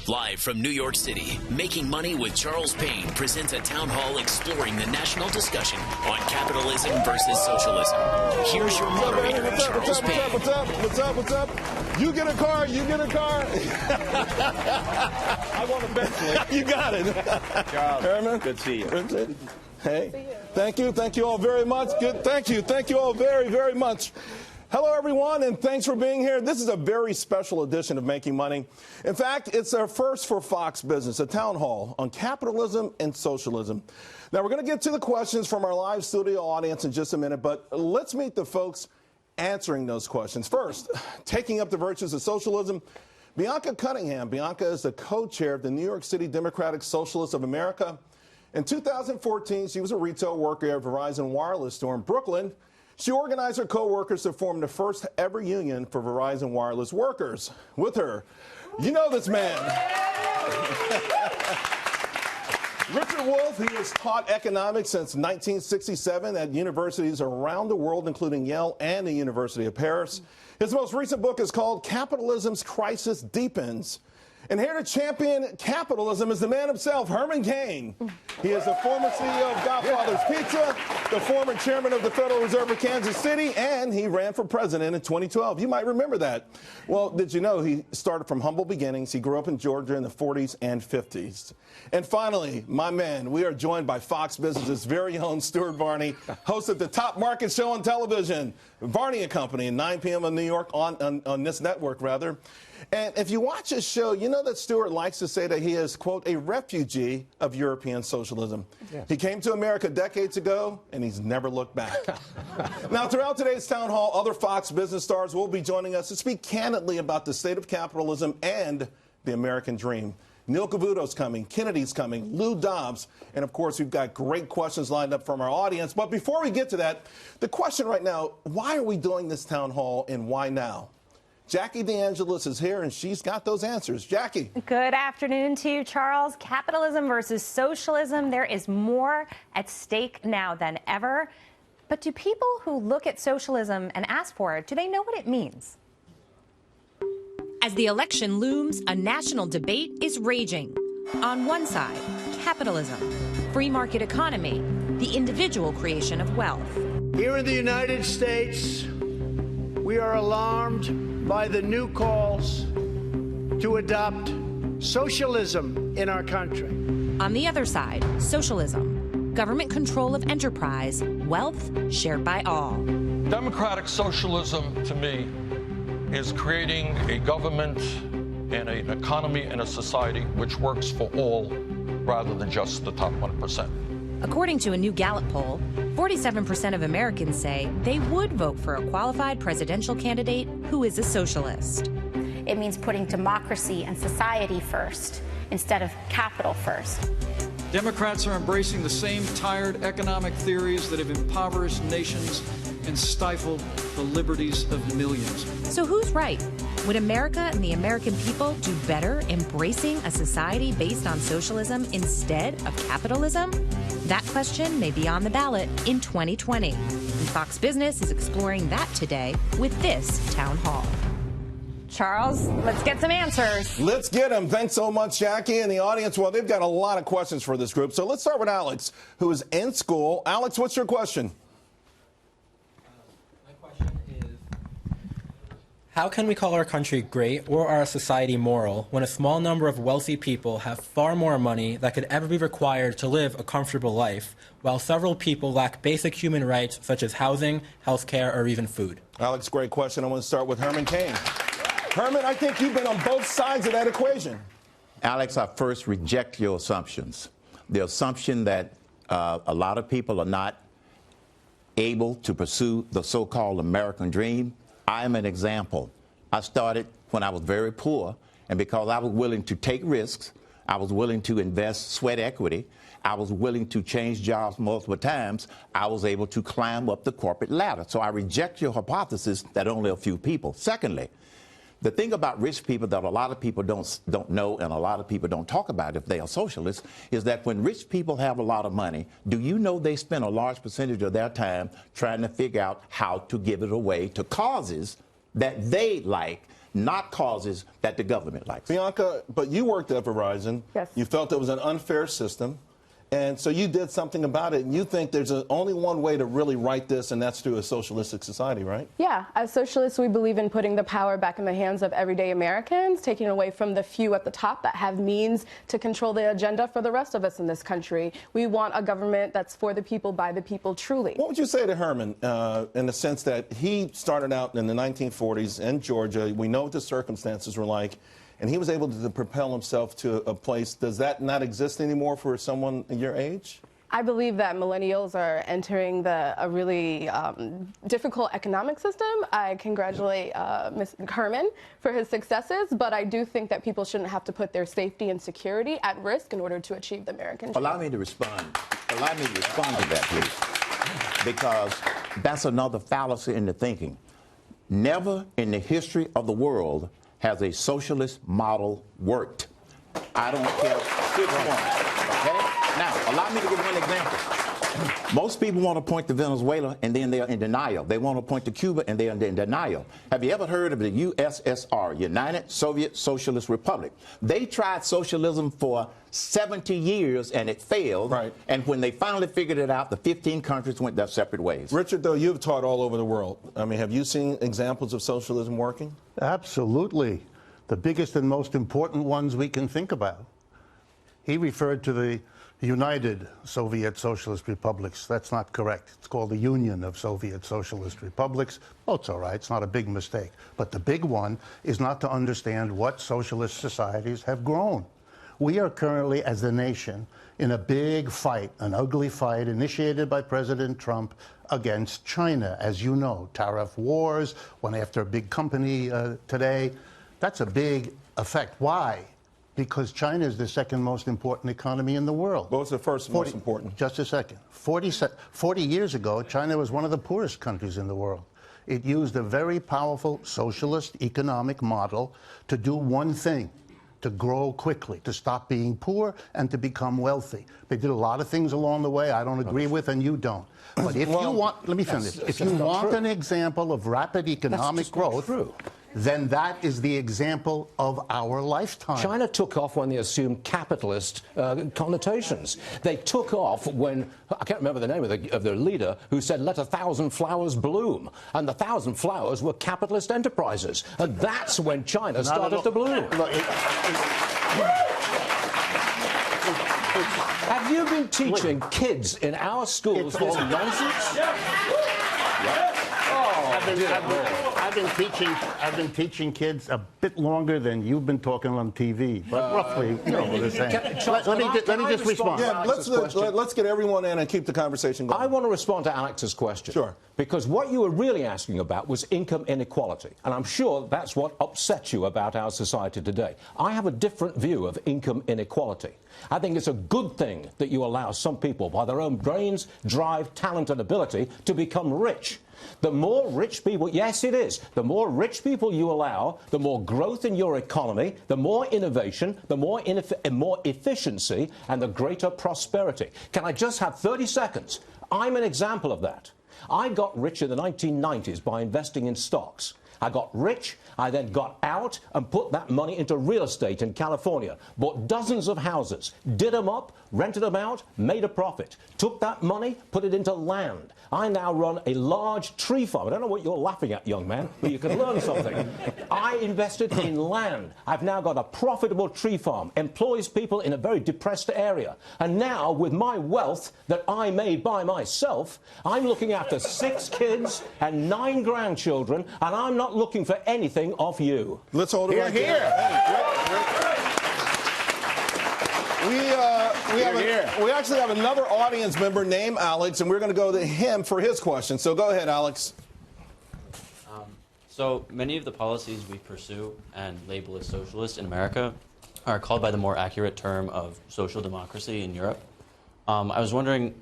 Live from New York City, Making Money with Charles Payne presents a town hall exploring the national discussion on capitalism versus socialism. Here's your moderator, Charles Payne. What's up? You get a car. I want to bet You got it. Charles, Herman, good to see you. Hey, thank you all very much. Good, thank you all very much. Hello, everyone, and thanks for being here. This is a very special edition of Making Money. In fact, it's our first for Fox Business, a town hall on capitalism and socialism. Now, we're going to get to the questions from our live studio audience in just a minute, but let's meet the folks answering those questions. First, taking up the virtues of socialism, Bianca Cunningham. Bianca is the co-chair of the New York City Democratic Socialists of America. In 2014, she was a retail worker at Verizon Wireless store in Brooklyn. She organized her co-workers to form the first ever union for Verizon Wireless workers. With her, you know this man. Richard Wolff, he has taught economics since 1967 at universities around the world, including Yale and the University of Paris. His most recent book is called Capitalism's Crisis Deepens. And here to champion capitalism is the man himself, Herman Cain. He is the former CEO of Godfather's Pizza, the former chairman of the Federal Reserve of Kansas City, and he ran for president in 2012. You might remember that. Well, did you know he started from humble beginnings? He grew up in Georgia in the 40s and 50s. And finally, my man, we are joined by Fox Business's very own Stuart Varney, host of the top market show on television, Varney & Company, at 9 p.m. in New York on this network, rather. And if you watch this show, you know that Stuart likes to say that he is, quote, a refugee of European socialism. Yes. He came to America decades ago, and he's never looked back. Now, throughout today's town hall, other Fox business stars will be joining us to speak candidly about the state of capitalism and the American dream. Neil Cavuto's coming, Kennedy's coming, Lou Dobbs, and of course, we've got great questions lined up from our audience. But before we get to that, the question right now, why are we doing this town hall and why now? Jackie DeAngelis is here, and she's got those answers. Jackie. Good afternoon to you, Charles. Capitalism versus socialism. There is more at stake now than ever. But do people who look at socialism and ask for it, do they know what it means? As the election looms, a national debate is raging. On one side, capitalism, free market economy, the individual creation of wealth. Here in the United States, we are alarmed by the new calls to adopt socialism in our country. On the other side, socialism, government control of enterprise, wealth shared by all. Democratic socialism, to me, is creating a government and an economy and a society which works for all rather than just the top 1%. According to a new Gallup poll, 47% of Americans say they would vote for a qualified presidential candidate who is a socialist. It means putting democracy and society first instead of capital first. Democrats are embracing the same tired economic theories that have impoverished nations and stifled the liberties of millions. So who's right? Would America and the American people do better embracing a society based on socialism instead of capitalism? That question may be on the ballot in 2020. And Fox Business is exploring that today with this town hall. Charles, let's get some answers. Let's get them. Thanks so much, Jackie. And the audience, well, they've got a lot of questions for this group. So let's start with Alex, who is in school. Alex, what's your question? How can we call our country great or our society moral when a small number of wealthy people have far more money that could ever be required to live a comfortable life, while several people lack basic human rights such as housing, health care, or even food? Alex, great question. I want to start with Herman Cain. Herman, I think you've been on both sides of that equation. Alex, I first reject your assumptions. The assumption that a lot of people are not able to pursue the so-called American dream. I am an example. I started when I was very poor, and because I was willing to take risks, I was willing to invest sweat equity, I was willing to change jobs multiple times, I was able to climb up the corporate ladder. So I reject your hypothesis that only a few people. Secondly, the thing about rich people that a lot of people don't know and a lot of people don't talk about if they are socialists is that when rich people have a lot of money, do you know they spend a large percentage of their time trying to figure out how to give it away to causes that they like, not causes that the government likes. Bianca, but you worked at Verizon. Yes. You felt it was an unfair system. And so you did something about it, and you think there's only one way to really right this, and that's through a socialistic society, right? Yeah, as socialists, we believe in putting the power back in the hands of everyday Americans, taking away from the few at the top that have means to control the agenda for the rest of us in this country. We want a government that's for the people, by the people, truly. What would you say to Herman in the sense that he started out in the 1940s in Georgia? We know what the circumstances were like. And he was able to propel himself to a place. Does that not exist anymore for someone your age? I believe that millennials are entering a really difficult economic system. I congratulate Mr. Herman for his successes, but I do think that people shouldn't have to put their safety and security at risk in order to achieve the American dream. Allow me to respond to that, please, because that's another fallacy in the thinking. Never in the history of the world has a socialist model worked. I don't care which one. Okay? Now, allow me to give one example. Most people want to point to Venezuela and then they're in denial. They want to point to Cuba and they're in denial. Have you ever heard of the USSR, United Soviet Socialist Republic? They tried socialism for 70 years and it failed. Right. And when they finally figured it out, the 15 countries went their separate ways. Richard, though, you've taught all over the world. I mean, have you seen examples of socialism working? Absolutely. The biggest and most important ones we can think about. He referred to the United Soviet Socialist Republics. That's not correct. It's called the Union of Soviet Socialist Republics. Oh, it's all right. It's not a big mistake. But the big one is not to understand what socialist societies have grown. We are currently, as a nation, in a big fight, an ugly fight initiated by President Trump against China. As you know, tariff wars, one after a big company today. That's a big effect. Why? Because China is the second most important economy in the world. What was the first most important? Just a second. 40 years ago, China was one of the poorest countries in the world. It used a very powerful socialist economic model to do one thing: to grow quickly, to stop being poor, and to become wealthy. They did a lot of things along the way I don't agree with, and you don't. But if you want, let me finish. If you want an example of rapid economic growth, then that is the example of our lifetime. China took off when they assumed capitalist connotations. They took off when, I can't remember the name of the leader, who said, let 1,000 flowers bloom. And the 1,000 flowers were capitalist enterprises. And that's when China started to bloom. Have you been teaching kids in our schools this nonsense? I've been teaching kids a bit longer than you've been talking on TV, but roughly, you know what I'm saying. Let me just respond. Yeah, let's get everyone in and keep the conversation going. I want to respond to Alex's question. Sure. Because what you were really asking about was income inequality. And I'm sure that's what upsets you about our society today. I have a different view of income inequality. I think it's a good thing that you allow some people, by their own brains, drive, talent and ability, to become rich. The more rich people, yes, it is. The more rich people you allow, the more growth in your economy, the more innovation, the more efficiency, and the greater prosperity. Can I just have 30 seconds? I'm an example of that. I got rich in the 1990s by investing in stocks. I got rich, I then got out and put that money into real estate in California, bought dozens of houses, did them up, rented them out, made a profit, took that money, put it into land. I now run a large tree farm. I don't know what you're laughing at, young man, but you can learn something. I invested in land. I've now got a profitable tree farm, employs people in a very depressed area. And now, with my wealth that I made by myself, I'm looking after 6 kids and 9 grandchildren, and I'm not looking for anything off you. Let's hold it right there. We actually have another audience member named Alex, and we're going to go to him for his question. So go ahead, Alex. So many of the policies we pursue and label as socialist in America are called by the more accurate term of social democracy in Europe. I was wondering,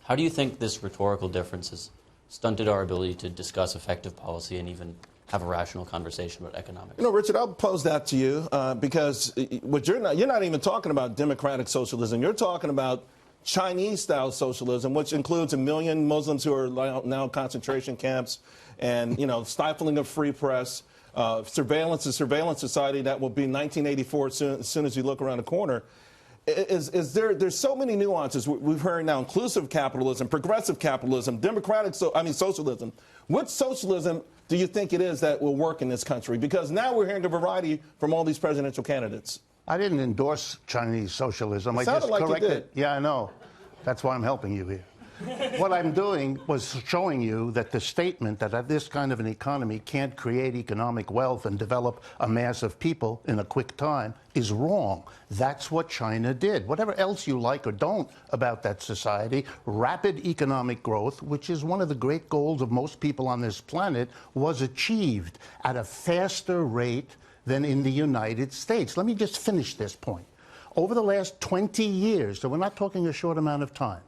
how do you think this rhetorical difference has stunted our ability to discuss effective policy and even have a rational conversation about economics? You know, Richard, I'll pose that to you because what you're not even talking about democratic socialism. You're talking about Chinese-style socialism, which includes 1 million Muslims who are now in concentration camps and, you know, stifling of free press. surveillance society that will be 1984 as soon as you look around the corner. There's so many nuances. We've heard now inclusive capitalism, progressive capitalism, socialism. What socialism do you think it is that will work in this country? Because now we're hearing a variety from all these presidential candidates. I didn't endorse Chinese socialism. I just corrected it. Yeah, I know. That's why I'm helping you here. What I'm doing was showing you that the statement that this kind of an economy can't create economic wealth and develop a mass of people in a quick time is wrong. That's what China did. Whatever else you like or don't about that society, rapid economic growth, which is one of the great goals of most people on this planet, was achieved at a faster rate than in the United States. Let me just finish this point. Over the last 20 years, so we're not talking a short amount of time,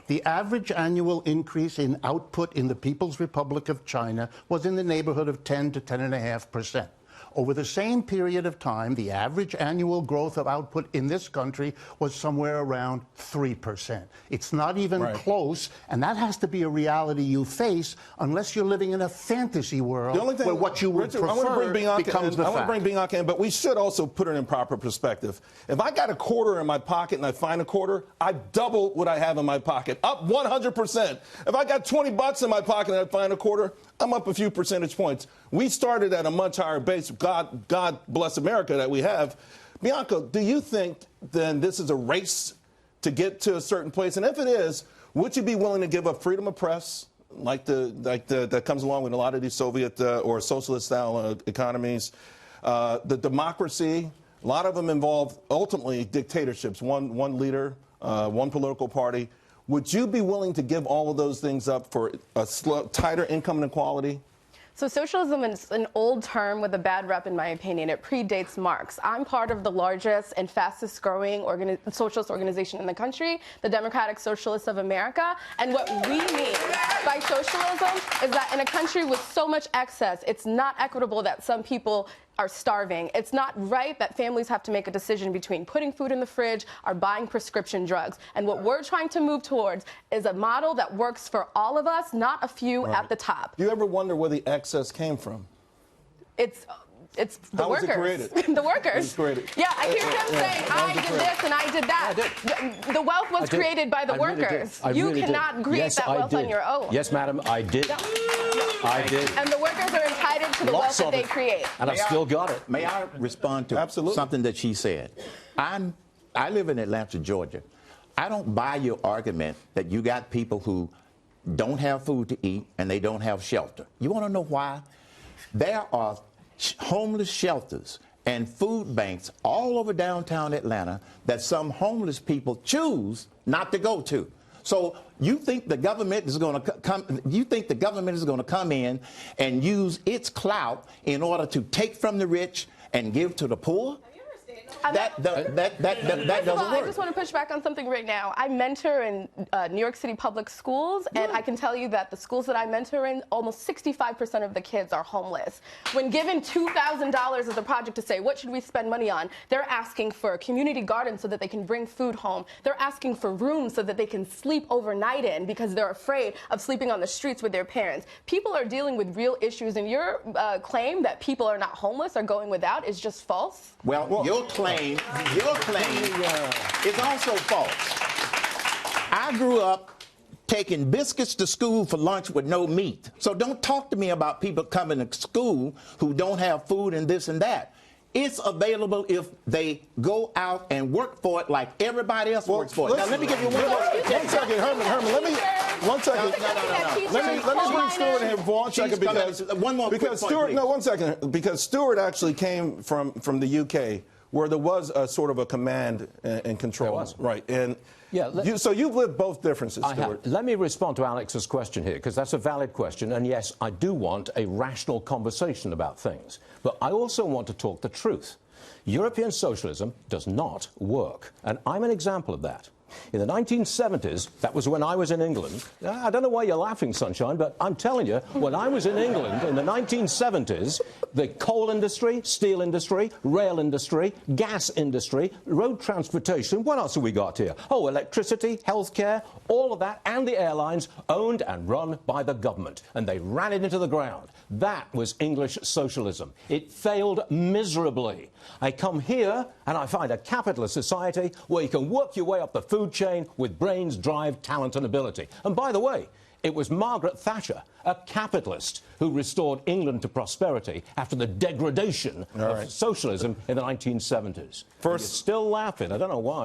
the average annual increase in output in the People's Republic of China was in the neighborhood of 10 to 10.5%. Over the same period of time, the average annual growth of output in this country was somewhere around 3%. It's not even close, and that has to be a reality you face unless you're living in a fantasy world where what you would prefer becomes the fact. I want to bring Bianca in, but we should also put it in proper perspective. If I got a quarter in my pocket and I find a quarter, I double what I have in my pocket, up 100%. If I got 20 bucks in my pocket and I find a quarter, I'm up a few percentage points. We started at a much higher base. God bless America that we have. Bianca, do you think then this is a race to get to a certain place? And if it is, would you be willing to give up freedom of press, that comes along with a lot of these Soviet or socialist-style economies, the democracy? A lot of them involve ultimately dictatorships. One leader, one political party. Would you be willing to give all of those things up for a tighter income inequality? So socialism is an old term with a bad rep, in my opinion. It predates Marx. I'm part of the largest and fastest growing socialist organization in the country, the Democratic Socialists of America. And what we mean by socialism is that in a country with so much excess, it's not equitable that some people are starving. It's not right that families have to make a decision between putting food in the fridge or buying prescription drugs. And what we're trying to move towards is a model that works for all of us, not a few at the top. Do you ever wonder where the excess came from? It's the workers. How was it created? The workers. It was created. Yeah, I hear him saying, I did this and I did that. The wealth was created by the workers. You cannot create that wealth on your own. Yes, madam, I did. Yeah. I did. And the workers are entitled to the wealth that they create. And I've still got it. May I respond to something that she said? I live in Atlanta, Georgia. I don't buy your argument that you got people who don't have food to eat and they don't have shelter. You want to know why? There are homeless shelters and food banks all over downtown Atlanta that some homeless people choose not to go to. So you think the government is going to come? You think the government is going to come in and use its clout in order to take from the rich and give to the poor? That doesn't work. I just want to push back on something right now. I mentor in New York City public schools, and I can tell you that the schools that I mentor in, almost 65% of the kids are homeless. When given $2,000 as a project to say, what should we spend money on? They're asking for a community garden so that they can bring food home. They're asking for rooms so that they can sleep overnight in because they're afraid of sleeping on the streets with their parents. People are dealing with real issues, and your claim that people are not homeless or going without is just false. Well, your claim is also false. I grew up taking biscuits to school for lunch with no meat. So don't talk to me about people coming to school who don't have food and this and that. It's available if they go out and work for it like everybody else works for it. Now, let me give you one second, Herman, let me... One second. No. Let me bring Stuart in here for 1 second because Stuart actually came from the UK, where there was a sort of a command and control. Right. And so you've lived both differences, Stuart. Let me respond to Alex's question here, because that's a valid question. And yes, I do want a rational conversation about things. But I also want to talk the truth. European socialism does not work. And I'm an example of that. In the 1970s, that was when I was in England. I don't know why you're laughing, Sunshine, but I'm telling you, when I was in England in the 1970s, the coal industry, steel industry, rail industry, gas industry, road transportation, what else have we got here? Oh, electricity, healthcare, all of that, and the airlines owned and run by the government. And they ran it into the ground. That was English socialism. It failed miserably. I come here and I find a capitalist society where you can work your way up the food chain with brains, drive, talent and ability. And by the way, it was Margaret Thatcher, a capitalist, who restored England to prosperity after the degradation of socialism in the 1970s. First, you're still laughing. I don't know why.